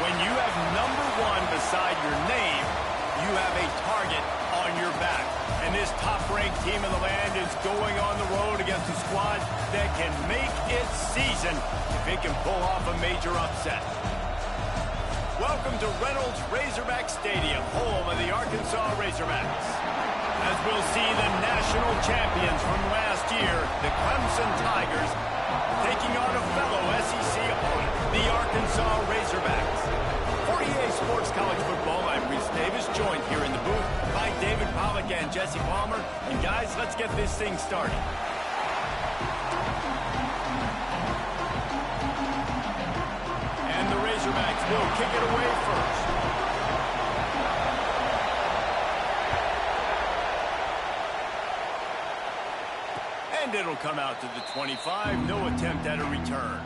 When you have #1 beside your name, you have a target on your back. And this top-ranked team in the land is going on the road against a squad that can make its season if it can pull off a major upset. Welcome to Reynolds Razorback Stadium, home of the Arkansas Razorbacks. As we'll see the national champions from last year, the Clemson Tigers, taking on a fellow SEC opponent, the Arkansas Razorbacks. For EA Sports College Football, I'm Reese Davis, joined here in the booth by David Pollack and Jesse Palmer. And guys, let's get this thing started. And the Razorbacks will kick it away first. And it'll come out to the 25. No attempt at a return.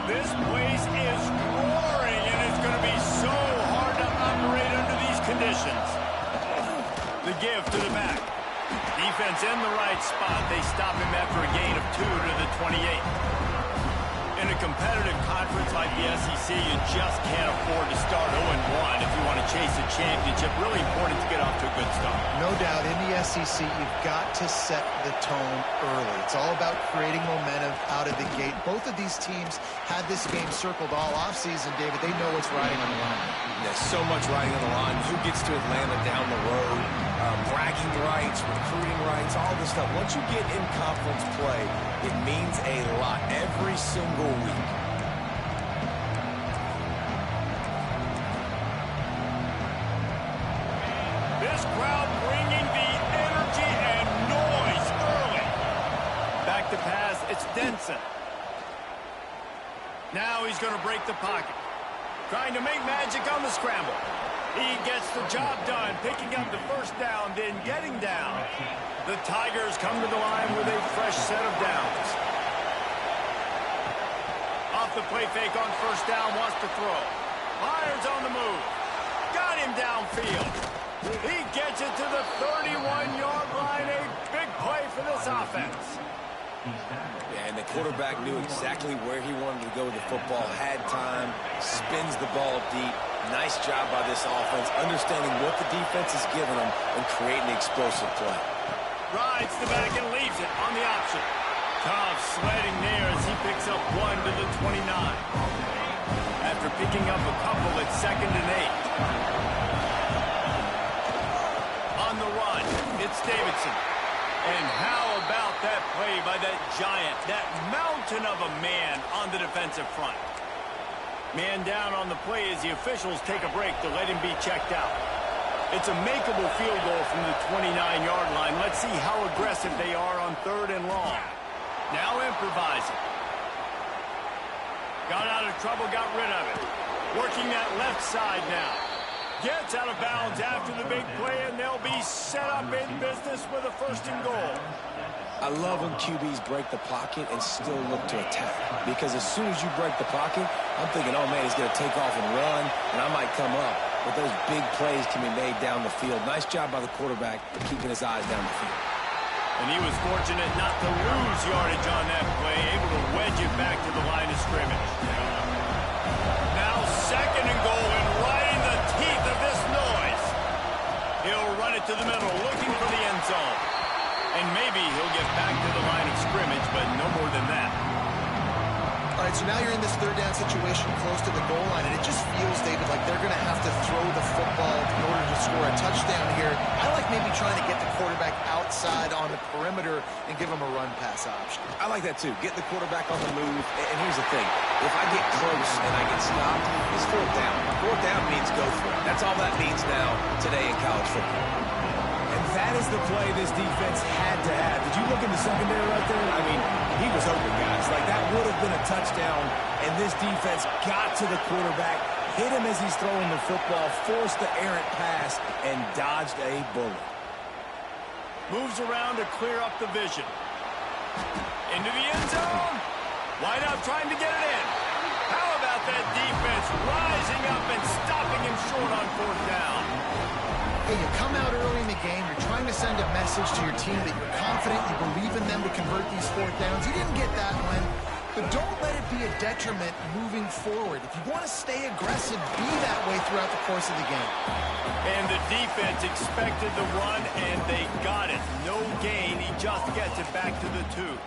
This place is roaring, and it's going to be so hard to operate under these conditions. The give to the back. Defense in the right spot. They stop him after a gain of 2 to the 28. In a competitive conference like the SEC, you just can't afford to start 0-1 if you want to chase a championship. Really important to get off to a good start. No doubt, in the SEC, you've got to set the tone early. It's all about creating momentum out of the gate. Both of these teams had this game circled all offseason, David. They know what's riding on the line. There's so much riding on the line. Who gets to Atlanta down the road? Bragging rights, recruiting rights, all this stuff. Once you get in conference play, it means a lot every single week. This crowd bringing the energy and noise early. Back to pass, it's Denson. Now he's going to break the pocket. Trying to make magic on the scramble. He gets the job done, picking up the first down, then getting down. The Tigers come to the line with a fresh set of downs. Off the play fake on first down, wants to throw. Myers on the move. Got him downfield. He gets it to the 31-yard line. A big play for this offense. Yeah, and the quarterback knew exactly where he wanted to go with the football, had time, spins the ball deep. Nice job by this offense, understanding what the defense is giving them and creating the explosive play. Rides the back and leaves it on the option. Tough sledding there as he picks up 1 to the 29. After picking up a couple at 2nd and 8. On the run, it's Davidson. And how about that play by that giant, that mountain of a man on the defensive front? Man down on the play as the officials take a break to let him be checked out. It's a makeable field goal from the 29-yard line. Let's see how aggressive they are on 3rd and long. Now improvising. Got out of trouble, got rid of it. Working that left side now. Gets out of bounds after the big play, and they'll be set up in business with a 1st and goal. I love when QBs break the pocket and still look to attack. Because as soon as you break the pocket, I'm thinking, oh, man, he's going to take off and run, and I might come up. But those big plays can be made down the field. Nice job by the quarterback keeping his eyes down the field. And he was fortunate not to lose yardage on that play, able to wedge it back to the line of scrimmage. Now 2nd and goal, and right in the teeth of this noise. He'll run it to the middle, looking for the end zone. And maybe he'll get back to the line of scrimmage, but no more than that. All right, so now you're in this 3rd down situation close to the goal line, and it just feels, David, like they're going to have to throw the football in order to score a touchdown here. I like maybe trying to get the quarterback outside on the perimeter and give him a run-pass option. I like that, too. Get the quarterback on the move. And here's the thing. If I get close and I get stopped, it's 4th down. 4th down means go for it. That's all that means now today in college football. And that is the play this defense had to have. Did you look in the secondary right there? I mean, he was open, guys. Like, that would have been a touchdown, and this defense got to the quarterback, hit him as he's throwing the football, forced the errant pass, and dodged a bullet. Moves around to clear up the vision. Into the end zone. Wide out trying to get it in. How about that defense rising up and stopping him short on fourth down. Hey, you come out early in the game, you're trying to send a message to your team that you're confident, you believe in them to convert these fourth downs. You didn't get that one, but don't let it be a detriment moving forward. If you want to stay aggressive, be that way throughout the course of the game. And the defense expected the run, and they got it. No gain. He just gets it back to the 2.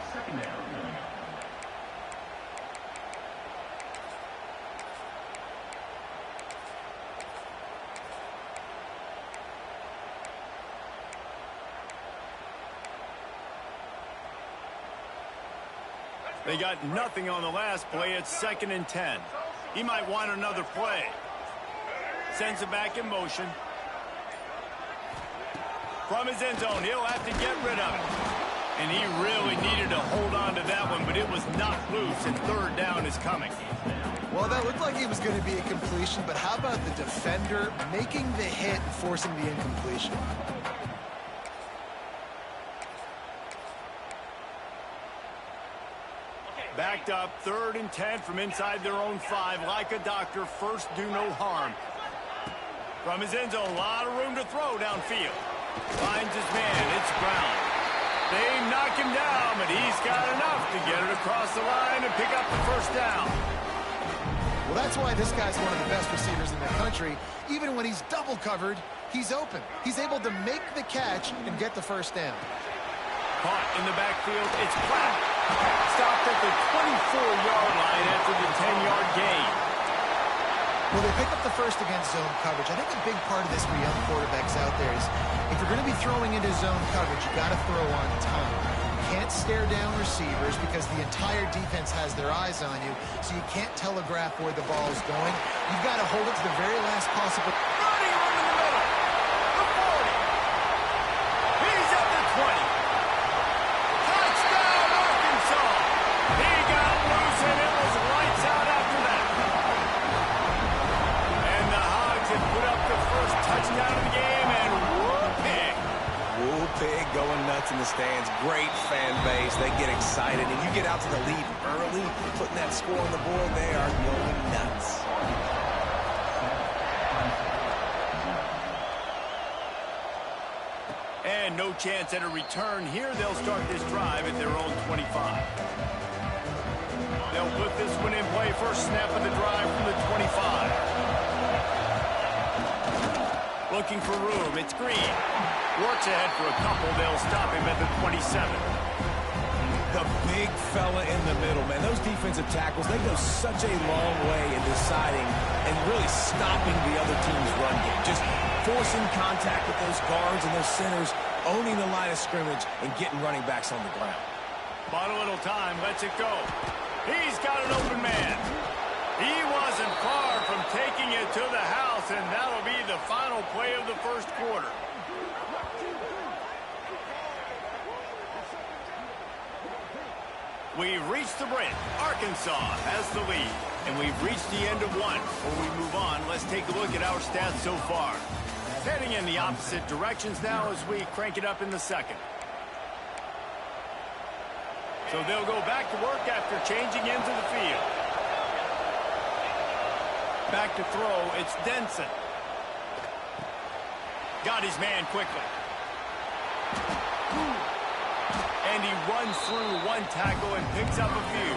They got nothing on the last play. It's 2nd and 10. He might want another play. Sends it back in motion. From his end zone, he'll have to get rid of it. And he really needed to hold on to that one, but it was knocked loose, and 3rd down is coming. Well, that looked like it was going to be a completion, but how about the defender making the hit and forcing the incompletion? Backed up, 3rd and 10 from inside their own 5. Like a doctor, first do no harm. From his end zone, a lot of room to throw downfield. Finds his man, it's Brown. They knock him down, but he's got enough to get it across the line and pick up the first down. Well, that's why this guy's one of the best receivers in the country. Even when he's double covered, he's open. He's able to make the catch and get the first down. Caught in the backfield, it's Platt. Stopped at the 24-yard line after the 10-yard gain. Well, they pick up the first against zone coverage. I think a big part of this for young quarterbacks out there is if you're going to be throwing into zone coverage, you got to throw on time. You can't stare down receivers because the entire defense has their eyes on you, so you can't telegraph where the ball is going. You've got to hold it to the very last possible. Running room in the middle. The 40. He's at the 20. Touchdown, Arkansas. He got loose, and it was lights out after that. And the Hogs have put up the first touchdown of the game, and whoop-pig. Whoop-pig going nuts in the stands. Great fan base. They get excited, and you get out to the lead early, putting that score on the board, they are going nuts. And no chance at a return here. They'll start this drive at their own 25. They'll put this one in play. First snap of the drive from the 25. Looking for room. It's Green. Works ahead for a couple. They'll stop him at the 27. The big fella in the middle, man. Those defensive tackles, they go such a long way in deciding and really stopping the other team's run game. Just forcing contact with those guards and those centers, owning the line of scrimmage, and getting running backs on the ground. Bought a little time, lets it go. He's got an open man. He wasn't far from taking it to the house, and that'll be the final play of the first quarter. We've reached the break. Arkansas has the lead, and we've reached the end of one. Before we move on, let's take a look at our stats so far. Heading in the opposite directions now as we crank it up in the second. So they'll go back to work after changing into the field. Back to throw, it's Denson. Got his man quickly. And he runs through one tackle and picks up a few.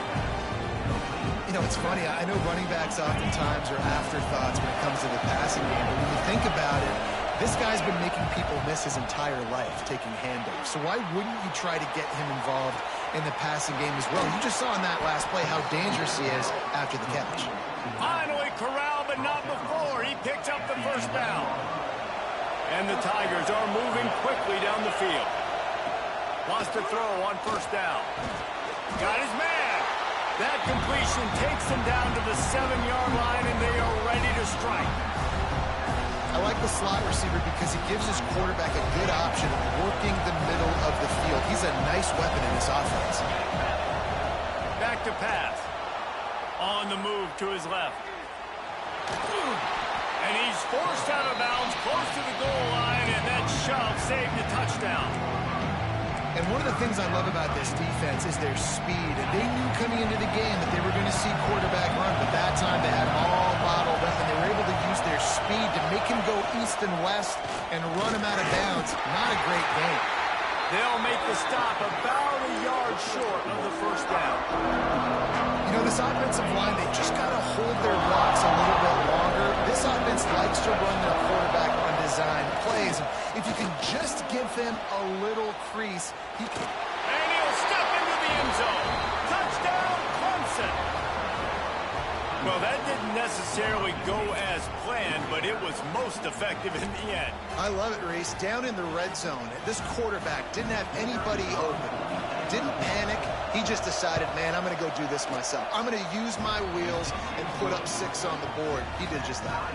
You know, it's funny. I know running backs oftentimes are afterthoughts when it comes to the passing game, but when you think about it, this guy's been making people miss his entire life taking handoffs. So why wouldn't you try to get him involved in the passing game as well? You just saw in that last play how dangerous he is after the catch. Finally corralled, but not before. He picks up the first down. And the Tigers are moving quickly down the field. Wants to throw on first down. Got his man. That completion takes them down to the 7-yard line, and they are ready to strike. I like the slot receiver because he gives his quarterback a good option of working the middle of the field. He's a nice weapon in this offense. Back to pass. On the move to his left. And he's forced out of bounds close to the goal line, and that shove saved a touchdown. And one of the things I love about this defense is their speed. And they knew coming into the game that they were going to see quarterback run, but that time they had them all bottled up, and they were able to use their speed to make him go east and west and run him out of bounds. Not a great game. They'll make the stop about a yard short of the first down. You know, this offensive line, they just got to hold their blocks a little bit longer. This offense likes to run their quarterback on design plays. If you can just give them a little crease, he can... And he'll step into the end zone. Touchdown, Clemson. Well, that didn't necessarily go as planned, but it was most effective in the end. I love it, Reese. Down in the red zone, this quarterback didn't have anybody open. Didn't panic. He just decided, man, I'm going to go do this myself. I'm going to use my wheels and put up 6 on the board. He did just that.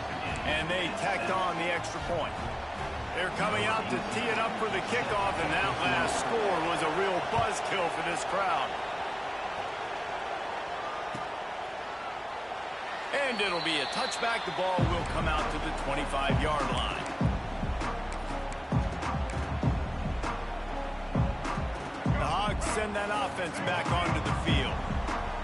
And they tacked on the extra point. They're coming out to tee it up for the kickoff, and that last score was a real buzzkill for this crowd. And it'll be a touchback. The ball will come out to the 25-yard line. The Hogs send that offense back onto the field.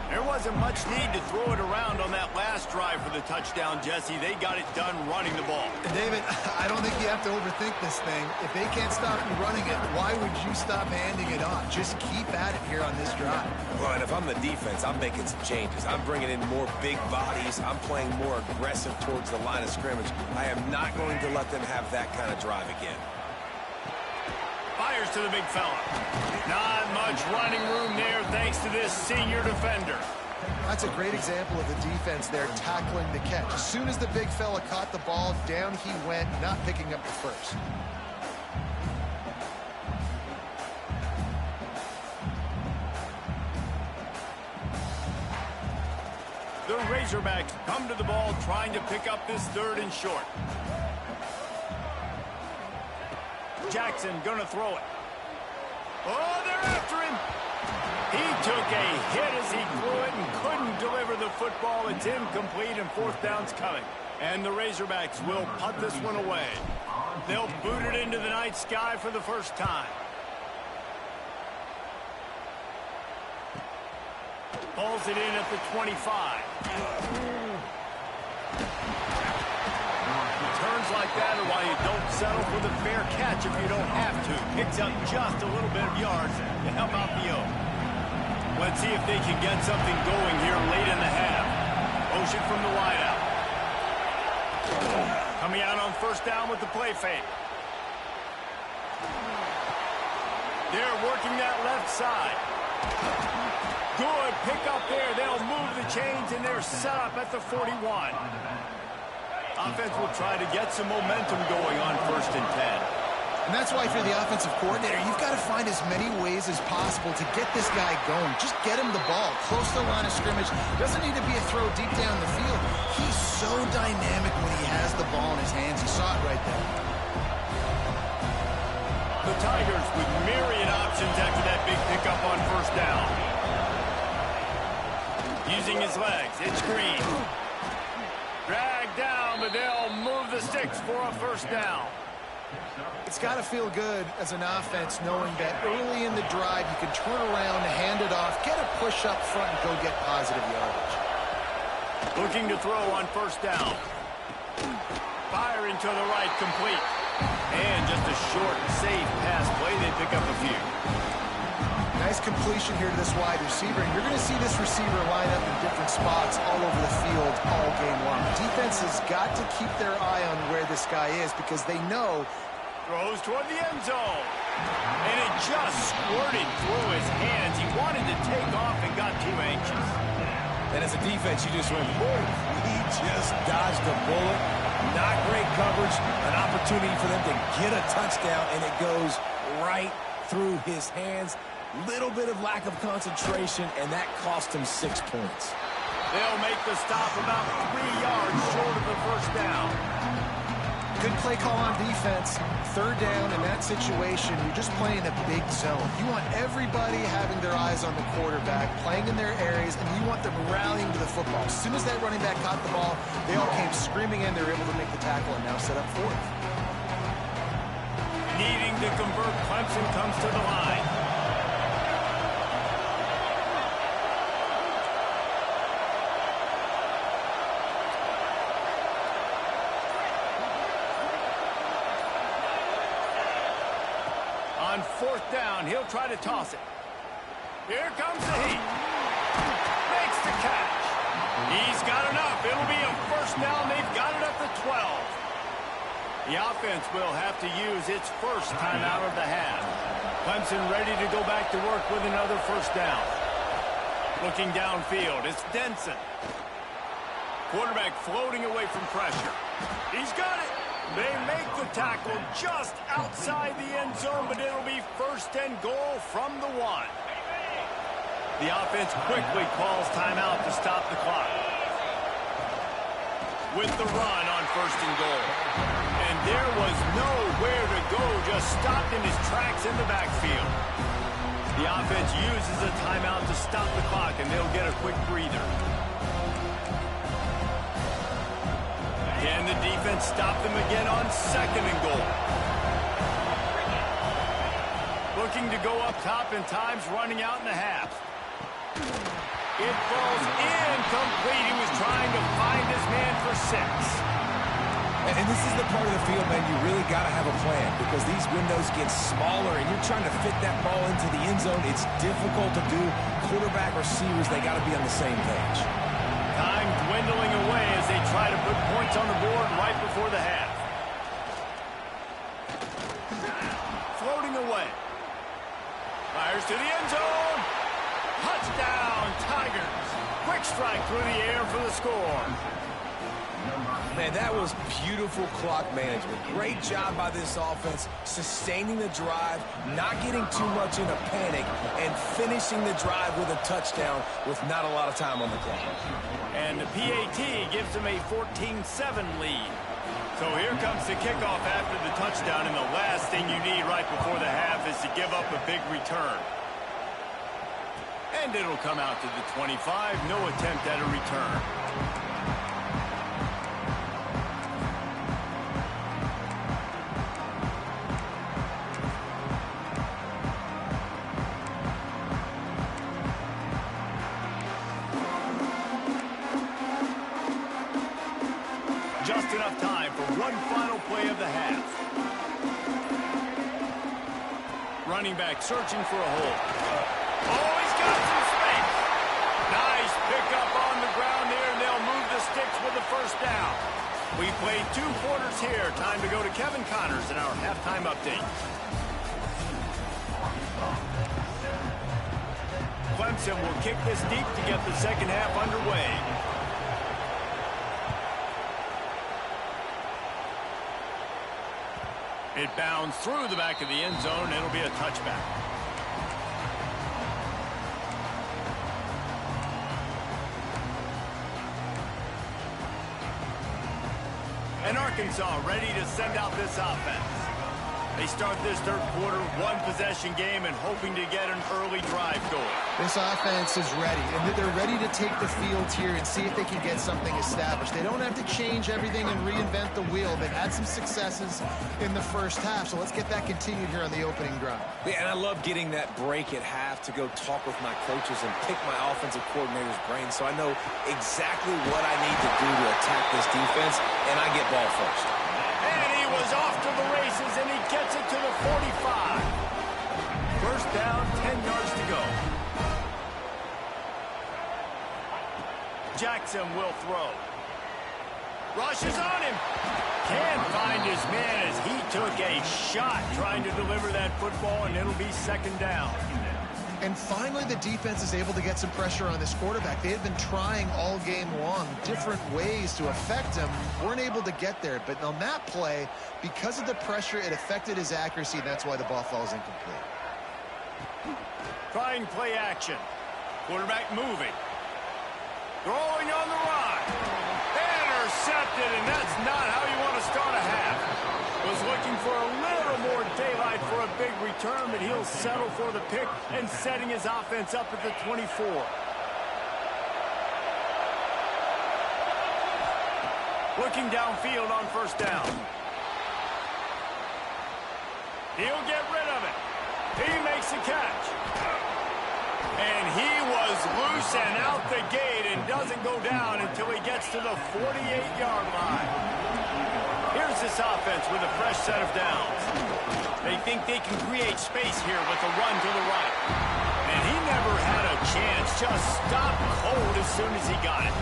There wasn't much need to throw it around on that last drive for the touchdown, Jesse. They got it done running the ball. David, I don't think you have to overthink this thing. If they can't stop you running it, why would you stop handing it off? Just keep at it here on this drive. Well, and if I'm the defense, I'm making some changes. I'm bringing in more big bodies. I'm playing more aggressive towards the line of scrimmage. I am not going to let them have that kind of drive again. Fires to the big fella. Not much running room there thanks to this senior defender. That's a great example of the defense there tackling the catch. As soon as the big fella caught the ball, down he went, not picking up the first. The Razorbacks come to the ball trying to pick up this 3rd and short. Jackson gonna throw it. Oh, they're after him. He took a hit as he threw it and couldn't deliver the football. It's incomplete and 4th down's coming. And the Razorbacks will punt this one away. They'll boot it into the night sky for the first time. Pulls it in at the 25. Turns like that are why you don't settle for the fair catch if you don't have to. Picks up just a little bit of yards to help out the O. Let's see if they can get something going here late in the half. Motion from the wideout. Coming out on 1st down with the play fake. They're working that left side. Good pick up there. They'll move the chains, and they're set up at the 41. Offense will try to get some momentum going on 1st and 10. And that's why if you're the offensive coordinator, you've got to find as many ways as possible to get this guy going. Just get him the ball close to the line of scrimmage. Doesn't need to be a throw deep down the field. He's so dynamic when he has the ball in his hands. You saw it right there. The Tigers with myriad options after that big pickup on 1st down. Using his legs, it's Green. Dragged down, but they'll move the sticks for a 1st down. It's got to feel good as an offense knowing that early in the drive you can turn around, hand it off, get a push up front, and go get positive yardage. Looking to throw on 1st down. Firing to the right, complete. And just a short, safe pass play. They pick up a few. Nice completion here to this wide receiver. And you're going to see this receiver line up in different spots all over the field all game long. Defense has got to keep their eye on where this guy is because they know. Throws toward the end zone. And it just squirted through his hands. He wanted to take off and got too anxious. And as a defense, you just went, whoa, he just dodged a bullet. Not great coverage. An opportunity for them to get a touchdown, and it goes right through his hands. Little bit of lack of concentration, and that cost him 6 points. They'll make the stop about 3 yards short of the 1st down. Good play call on defense. 3rd down in that situation, you're just playing a big zone. You want everybody having their eyes on the quarterback, playing in their areas, and you want them rallying to the football. As soon as that running back caught the ball, they all came screaming in. They were able to make the tackle and now set up 4th. Needing to convert, Clemson comes to the line. On fourth down, he'll try to toss it. Here comes the heat. Makes the catch. He's got enough. It'll be a first down. They've got it at the 12. The offense will have to use its first timeout of the half. Clemson ready to go back to work with another first down. Looking downfield, it's Denson. Quarterback floating away from pressure. He's got it. They make the tackle just outside the end zone, but it'll be first and goal from the 1. The offense quickly calls timeout to stop the clock. With the run on first and goal. And there was nowhere to go, just stopped in his tracks in the backfield. The offense uses a timeout to stop the clock, and they'll get a quick breather. Can the defense stop them again on second and goal? Looking to go up top, and time's running out in the half. It falls incomplete. He was trying to find his man for 6. And this is the part of the field, man, you really got to have a plan because these windows get smaller and you're trying to fit that ball into the end zone. It's difficult to do. Quarterback, receivers, they got to be on the same page. Time dwindling away as they try to put points on the board right before the half. Floating away. Fires to the end zone. Touchdown, Tigers. Quick strike through the air for the score. Man, that was beautiful clock management. Great job by this offense, sustaining the drive, not getting too much in a panic, and finishing the drive with a touchdown with not a lot of time on the clock. And the PAT gives them a 14-7 lead. So here comes the kickoff after the touchdown, and the last thing you need right before the half is to give up a big return. And it'll come out to the 25. No attempt at a return. Just enough time for one final play of the half. Running back searching for a hole. Oh, he's got some space. Nice pickup on the ground there, and they'll move the sticks with the first down. We played 2 quarters here. Time to go to Kevin Connors in our halftime update. Clemson will kick this deep to get the second half underway. It bounds through the back of the end zone, and it'll be a touchback. And Arkansas ready to send out this offense. They start this third quarter, 1-possession game, and hoping to get an early drive going. This offense is ready, and they're ready to take the field here and see if they can get something established. They don't have to change everything and reinvent the wheel. They've had some successes in the first half, so let's get that continued here on the opening drive. Yeah, and I love getting that break at half to go talk with my coaches and pick my offensive coordinator's brain so I know exactly what I need to do to attack this defense, and I get ball first. And he was off to the races, and he gets it to the 45. First down, 10 yards to go. Jackson will throw. Rushes on him. Can't find his man as he took a shot trying to deliver that football, and it'll be second down. And finally, the defense is able to get some pressure on this quarterback. They have been trying all game long different ways to affect him. Weren't able to get there. But on that play, because of the pressure, it affected his accuracy, and that's why the ball falls incomplete. Trying play action. Quarterback moving. Throwing on the run. Intercepted, and that's not how you want to start a half. Was looking for a little more daylight for a big return, but he'll settle for the pick and setting his offense up at the 24. Looking downfield on first down. He'll get rid of it. He makes the catch. And he was loose and out the gate and doesn't go down until he gets to the 48-yard line. Here's this offense with a fresh set of downs. They think they can create space here with a run to the right. And he never had a chance. Just stopped cold as soon as he got it.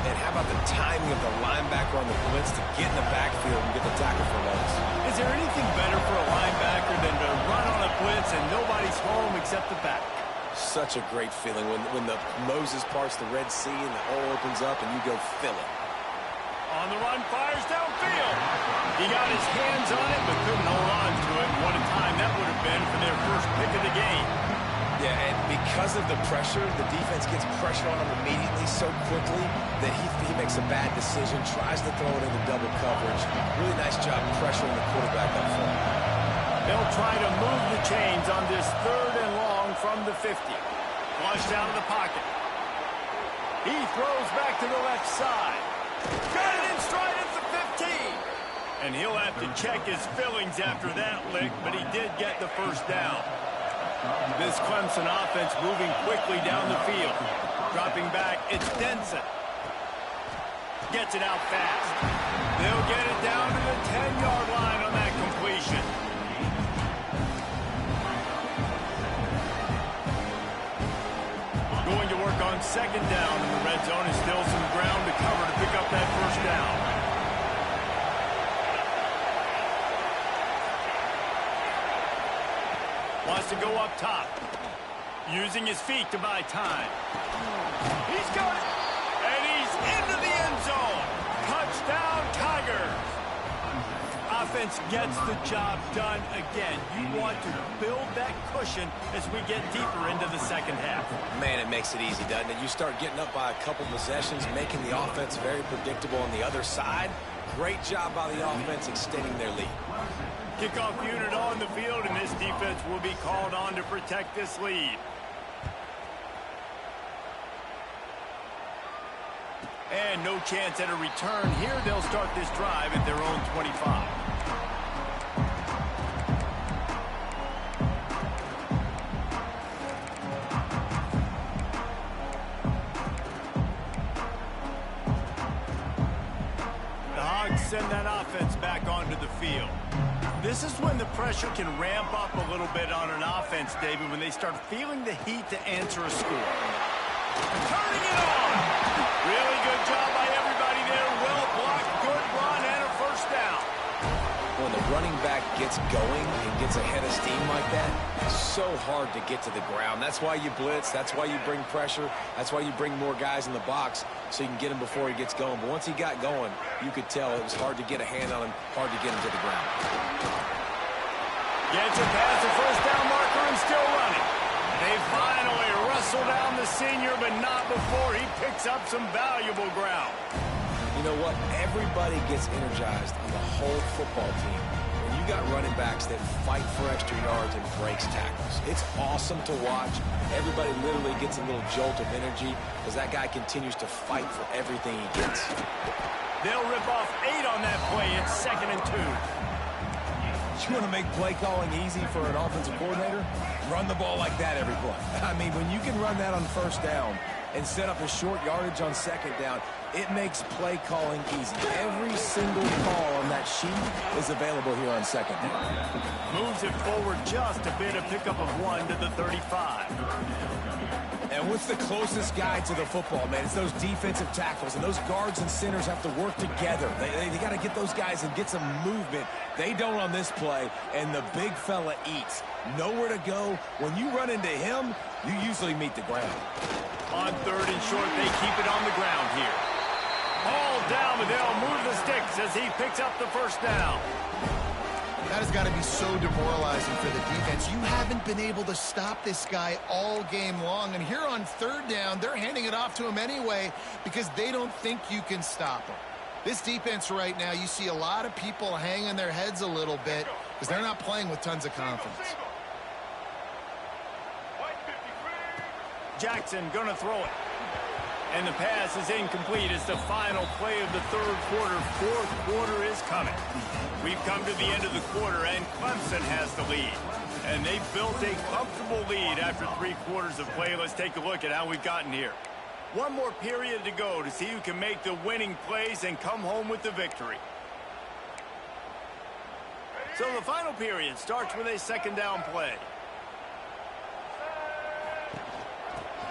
And how about the timing of the linebacker on the blitz to get in the backfield and get the tackle for loss? Is there anything better for a linebacker than to run on a blitz and nobody's home except the back? Such a great feeling when the Moses parts the Red Sea and the hole opens up and you go fill it. On the run, fires downfield. He got his hands on it, but couldn't hold on to it. What a time that would have been for their first pick of the game. Yeah, and because of the pressure, the defense gets pressure on him immediately so quickly that he makes a bad decision, tries to throw it into double coverage. Really nice job pressuring the quarterback up front. They'll try to move the chains on this 3rd and long from the 50. Flushed out of the pocket. He throws back to the left side. Got it in stride at the 15. And he'll have to check his feelings after that lick, but he did get the first down. This Clemson offense moving quickly down the field. Dropping back, it's Denson. Gets it out fast. They'll get it down to the 10-yard line on that completion. Going to work on 2nd down in the red zone, and still some ground to cover to pick up that first down. Wants to go up top. Using his feet to buy time. He's got it. And he's into the end zone. Touchdown, Tigers. Offense gets the job done again. You want to build that cushion as we get deeper into the second half. Man, it makes it easy, doesn't it? You start getting up by a couple possessions, making the offense very predictable on the other side. Great job by the offense extending their lead. Kickoff unit on the field, and this defense will be called on to protect this lead. And no chance at a return here. They'll start this drive at their own 25. The Hogs send that offense back onto the field. This is when the pressure can ramp up a little bit on an offense, David, when they start feeling the heat to answer a score. Turning it on. Really good job by everybody there. Well blocked, good run, and a first down. When the running back gets going and gets ahead of steam like that, it's so hard to get to the ground. That's why you blitz. That's why you bring pressure. That's why you bring more guys in the box so you can get him before he gets going. But once he got going, you could tell it was hard to get a hand on him, hard to get him to the ground. Gets it past the first down marker and still running. They finally wrestle down the senior, but not before he picks up some valuable ground. You know what? Everybody gets energized on the whole football team when you got running backs that fight for extra yards and breaks tackles. It's awesome to watch. Everybody literally gets a little jolt of energy because that guy continues to fight for everything he gets. They'll rip off 8 on that play. It's 2nd and 2. You want to make play calling easy for an offensive coordinator? Run the ball like that every play. I mean, when you can run that on 1st down and set up a short yardage on 2nd down, it makes play calling easy. Every single call on that sheet is available here on 2nd down. Moves it forward just a bit, a pickup of 1 to the 35. And what's the closest guy to the football, man? It's those defensive tackles, and those guards and centers have to work together. They got to get those guys and get some movement. They don't on this play, and the big fella eats. Nowhere to go. When you run into him, you usually meet the ground. On 3rd and short, they keep it on the ground here. Ball down, but they'll move the sticks as he picks up the first down. That has got to be so demoralizing for the defense. You haven't been able to stop this guy all game long. And here on 3rd down, they're handing it off to him anyway because they don't think you can stop him. This defense right now, you see a lot of people hanging their heads a little bit because they're not playing with tons of confidence. Jackson gonna throw it. And the pass is incomplete. It's the final play of the 3rd quarter. 4th quarter is coming. We've come to the end of the quarter, and Clemson has the lead. And they've built a comfortable lead after 3 quarters of play. Let's take a look at how we've gotten here. One more period to go to see who can make the winning plays and come home with the victory. So the final period starts with a second down play.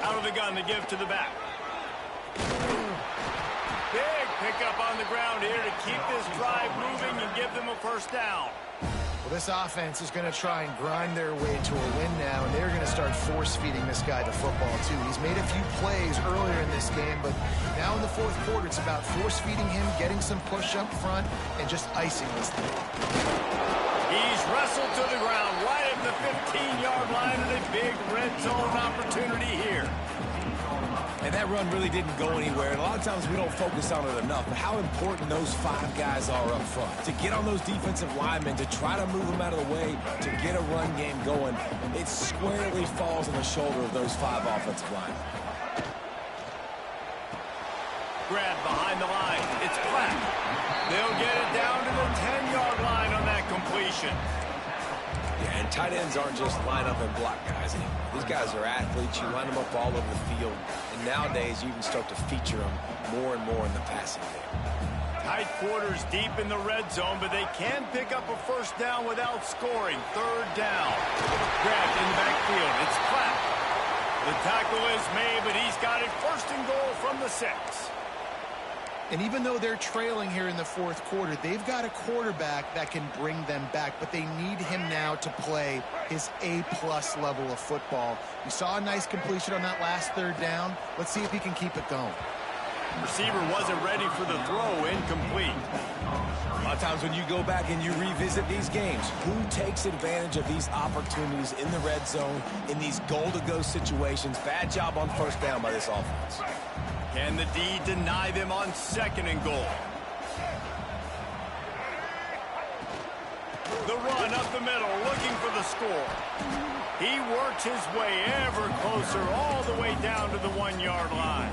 Out of the gun to give to the back. Big pickup on the ground here to keep this drive moving and give them a first down. Well, this offense is going to try and grind their way to a win now, and they're going to start force-feeding this guy the football, too. He's made a few plays earlier in this game, but now in the fourth quarter, it's about force-feeding him, getting some push up front, and just icing this thing. He's wrestled to the ground right at the 15-yard line, and a big red zone opportunity here. And that run really didn't go anywhere. And a lot of times we don't focus on it enough. But how important those 5 guys are up front. To get on those defensive linemen, to try to move them out of the way, to get a run game going, it squarely falls on the shoulder of those 5 offensive linemen. Grab behind the line. It's Platt. They'll get it down to the 10-yard line on that completion. Yeah, and tight ends aren't just line up and block guys anymore. These guys are athletes. You line them up all over the field. And nowadays, you can start to feature them more and more in the passing game. Tight quarters deep in the red zone, but they can pick up a first down without scoring. Third down. Grabbed in the backfield. It's Platt. The tackle is made, but he's got it first and goal from the 6. And even though they're trailing here in the fourth quarter, they've got a quarterback that can bring them back, but they need him now to play his A-plus level of football. You saw a nice completion on that last third down. Let's see if he can keep it going. Receiver wasn't ready for the throw, incomplete. A lot of times when you go back and you revisit these games, who takes advantage of these opportunities in the red zone, in these goal-to-go situations? Bad job on first down by this offense. Can the D deny them on second and goal? The run up the middle, looking for the score. He works his way ever closer, all the way down to the 1-yard line.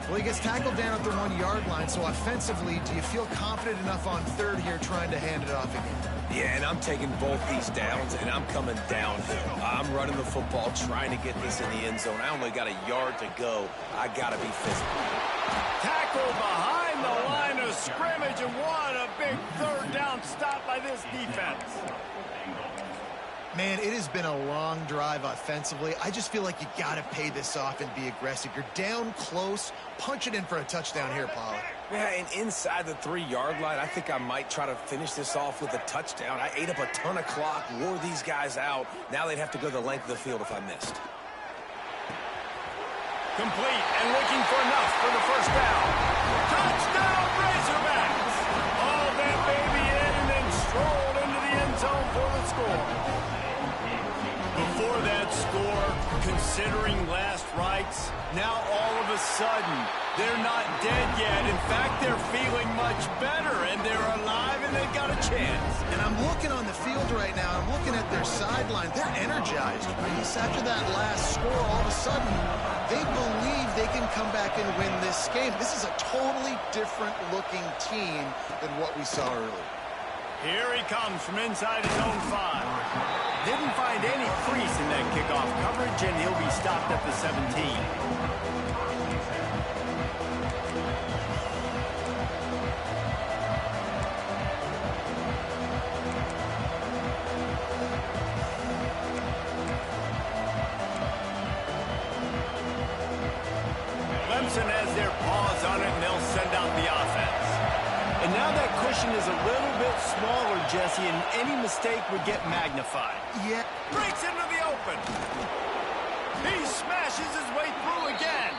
Well, he gets tackled down at the 1-yard line, so offensively, do you feel confident enough on third here trying to hand it off again? Yeah, and I'm taking both these downs, and I'm coming downhill. I'm running the football, trying to get this in the end zone. I only got a yard to go. I got to be physical. Tackle behind the line of scrimmage, and what a big third down stop by this defense. Man, it has been a long drive offensively. I just feel like you got to pay this off and be aggressive. You're down close. Punch it in for a touchdown here, Pollard. Yeah, and inside the 3-yard line, I think I might try to finish this off with a touchdown. I ate up a ton of clock, wore these guys out. Now they'd have to go the length of the field if I missed. Complete and looking for enough for the first down. Touchdown, Razorbacks! Hauled that baby in and then strolled into the end zone for the score. Before that score, considering last rites, now all of a sudden, they're not dead yet. In fact, they're feeling much better, and they're alive, and they've got a chance. And I'm looking on the field right now. I'm looking at their sideline. They're energized. After that last score, all of a sudden, they believe they can come back and win this game. This is a totally different-looking team than what we saw earlier. Here he comes from inside his own 5. Didn't find any crease in that kickoff coverage, and he'll be stopped at the 17. Clemson has their paws on it, and they'll send out the offense. And now that cushion is a little bit smaller, Jesse, and any mistake would get magnified. Yeah. Breaks into the open. He smashes his way through again.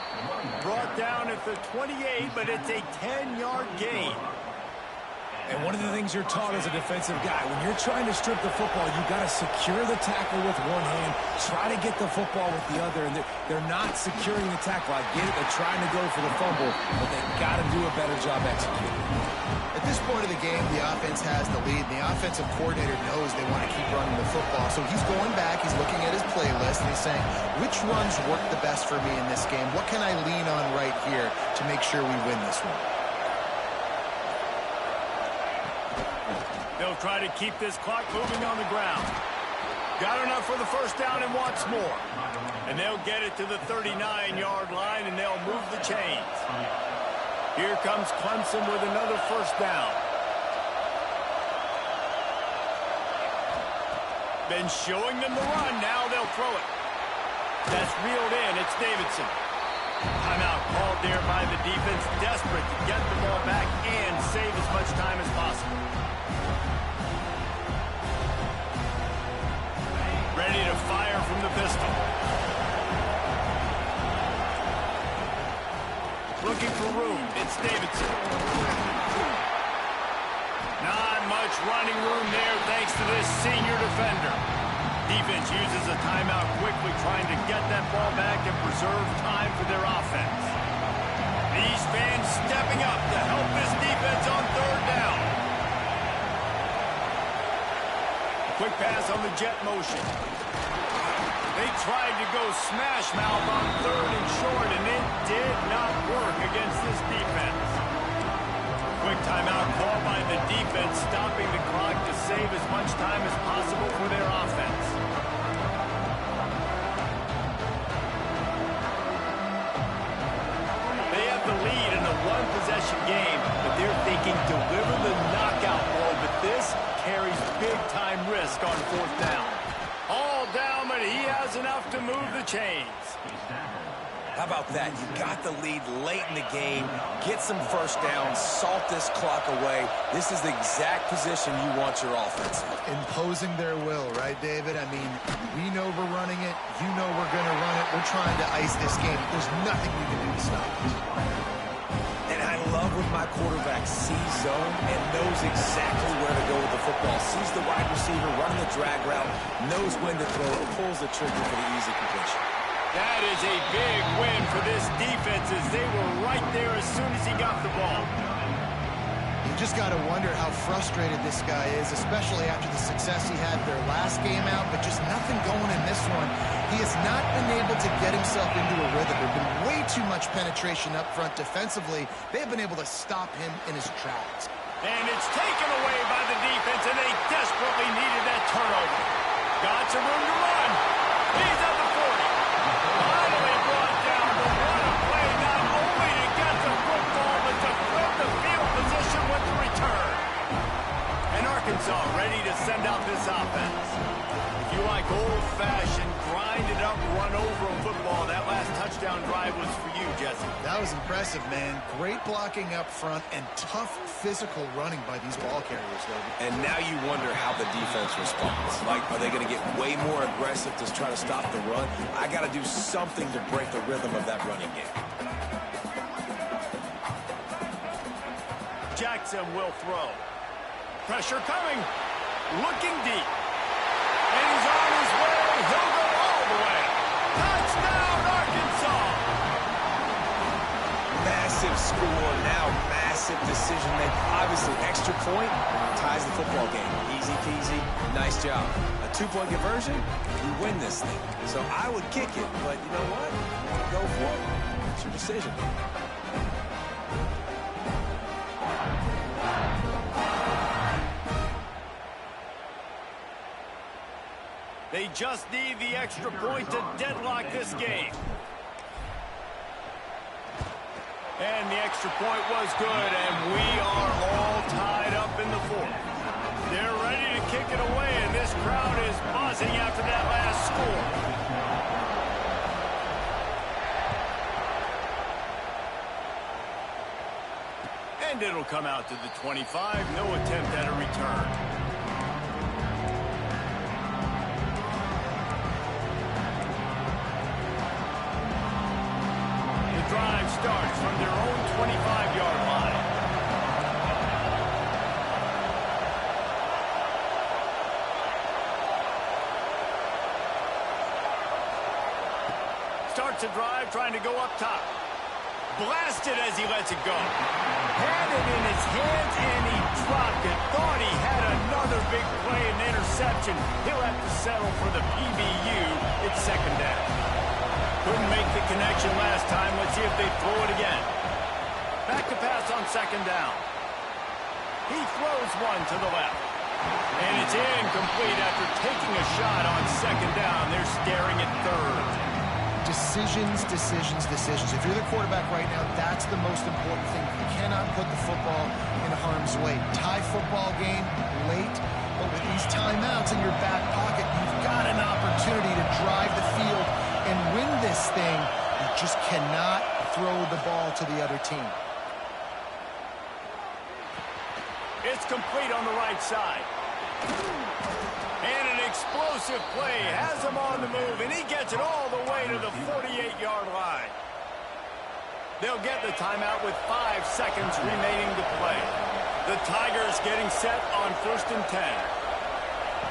Brought down at the 28, but it's a 10-yard gain. And one of the things you're taught as a defensive guy, when you're trying to strip the football, you got to secure the tackle with one hand, try to get the football with the other, and they're not securing the tackle. I get it, they're trying to go for the fumble, but they've got to do a better job executing. At this point of the game, the offense has the lead, and the offensive coordinator knows they want to keep running the football. So he's going back, he's looking at his playlist, and he's saying, which runs work the best for me in this game? What can I lean on right here to make sure we win this one? They'll try to keep this clock moving on the ground. Got enough for the first down and wants more. And they'll get it to the 39-yard line, and they'll move the chains. Here comes Clemson with another first down. Been showing them the run. Now they'll throw it. That's reeled in. It's Davidson. Timeout called there by the defense. Desperate to get the ball back and save as much time as possible. Ready to fire from the pistol. Looking for room. It's Davidson. Not much running room there thanks to this senior defender. Defense uses a timeout quickly, trying to get that ball back and preserve time for their offense. These fans stepping up to help this defense on third down. Quick pass on the jet motion. They tried to go smash mouth on third and short, and it did not work against this defense. Quick timeout call by the defense, stopping the clock to save as much time as possible for their offense. They have the lead in a one-possession game, but they're thinking deliver the knockout blow, but this carries big-time risk on fourth down. All down, but he has enough to move the chains. How about that? You got the lead late in the game. Get some first downs. Salt this clock away. This is the exact position you want your offense in. Imposing their will, right, David? I mean, we know we're running it. You know we're going to run it. We're trying to ice this game. There's nothing you can do to stop it. And I love when my quarterback sees zone and knows exactly where to go with the football. Sees the wide receiver running the drag route, knows when to throw it, pulls the trigger for the easy completion. That is a big win for this defense as they were right there as soon as he got the ball. You just got to wonder how frustrated this guy is, especially after the success he had their last game out, but just nothing going in this one. He has not been able to get himself into a rhythm. There's been way too much penetration up front defensively. They've been able to stop him in his tracks. And it's taken away by the defense, and they desperately needed that turnover. Got some room to run. He's at the 40. Finally brought down, but what a play, not only to get the football, but to flip the field position with the return. And Arkansas ready to send out this offense. If you like old-fashioned, grind-it-up, run-over a football, that last touchdown drive was for you, Jesse. That was impressive, man. Great blocking up front and tough physical running by these ball carriers, David. And now you wonder how the defense responds. Like, are they going to get way more aggressive to try to stop the run? I got to do something to break the rhythm of that running game. Jackson will throw. Pressure coming. Looking deep. And he's on his way. He'll go all the way. Touchdown, Arkansas! Massive score, now massive decision making. Obviously, extra point ties the football game. Easy peasy, nice job. A 2-point conversion, you win this thing. So I would kick it, but you know what? Go for it. It's your decision. They just need the extra point to deadlock this game. And the extra point was good, and we are all tied up in the fourth. They're ready to kick it away, and this crowd is buzzing after that last score. And it'll come out to the 25. No attempt at a return. Drive starts from their own 25-yard line. Starts a drive trying to go up top. Blasted as he lets it go. Had it in his hands and he dropped it. Thought he had another big play and interception. He'll have to settle for the PBU. It's second down. Couldn't make the connection last time. Let's see if they throw it again. Back to pass on second down. He throws one to the left. And it's incomplete after taking a shot on second down. They're staring at third. Decisions, decisions, decisions. If you're the quarterback right now, that's the most important thing. You cannot put the football in harm's way. Tie football game late, but with these timeouts in your back pocket, you've thing, you just cannot throw the ball to the other team. It's complete on the right side. And an explosive play has him on the move, and he gets it all the way to the 48-yard line. They'll get the timeout with 5 seconds remaining to play. The Tigers getting set on 1st and 10.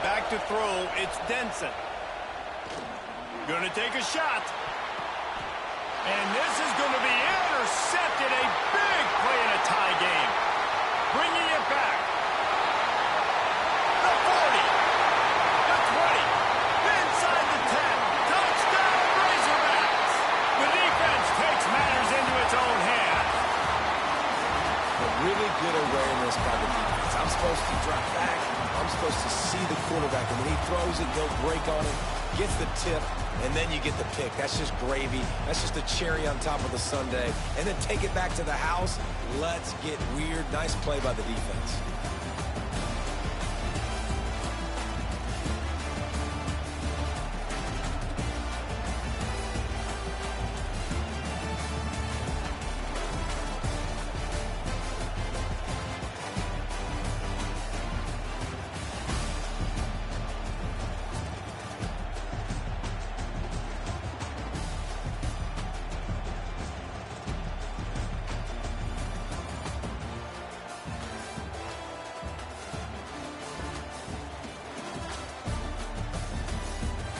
Back to throw, it's Denson. Going to take a shot. And this is going to be intercepted. A big play in a tie game. Bringing it back. The 40. The 20. Inside the 10. Touchdown, Razorbacks. The defense takes matters into its own hands. A really good awareness by the defense. I'm supposed to drop back. I'm supposed to see the quarterback. And when he throws it, go break on it, gets the tip, and then you get the pick. That's just gravy. That's just a cherry on top of the sundae. And then take it back to the house. Let's get weird. Nice play by the defense.